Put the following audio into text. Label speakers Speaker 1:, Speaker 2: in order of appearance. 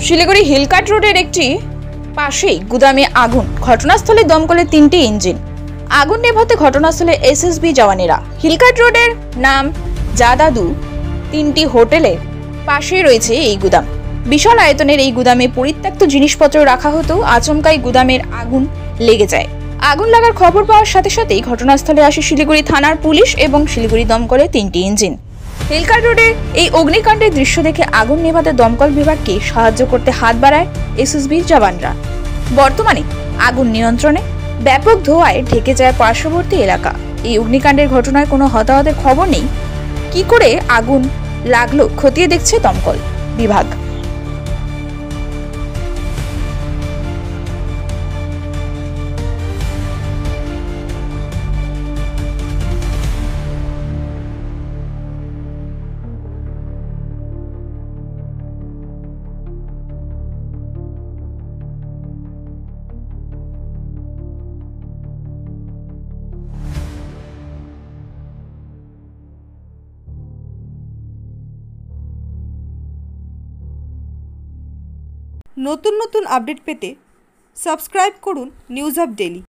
Speaker 1: শিলিগুড়ি হিলকাট রোডের একটি পাশেই গুদামে আগুন। ঘটনাস্থলে দমকলে 3টি ইঞ্জিন। আগুন নেভাতে ঘটনাস্থলে এসএসবি জওয়ানেরা। হিলকাট রোডের নাম জাদাদু 3টি হোটেলের পাশেই রয়েছে এই গুদাম। বিশাল আয়তনের এই গুদামে পরিত্যক্ত জিনিসপত্র রাখা হতো। আচমকাই গুদামের আগুন লেগে যায়। আগুন লাগার খবর পাওয়ার সাথে সাথেই ঘটনাস্থলে আসে শিলিগুড়ি থানার পুলিশ এবং শিলিগুড়ি দমকলে 3টি ইঞ্জিন। হিলকাট রোডে এই অগ্নিকাণ্ডের দৃশ্য দেখে আগুন নেভাতে দমকল বিভাগকে সাহায্য করতে হাত বাড়ায় এসএসবির জওয়ানরা। বর্তমানে আগুন নিয়ন্ত্রণে। ব্যাপক ধোঁয়ায় ঢেকে যায় পার্শ্ববর্তী এলাকা। এই অগ্নিকাণ্ডের ঘটনায় কোনো হতাহতের খবর নেই। কি করে আগুন লাগলো খতিয়ে দেখছে দমকল বিভাগ।
Speaker 2: নতুন নতুন আপডেট পেতে সাবস্ক্রাইব করুন নিউজ আপ ডেইলি।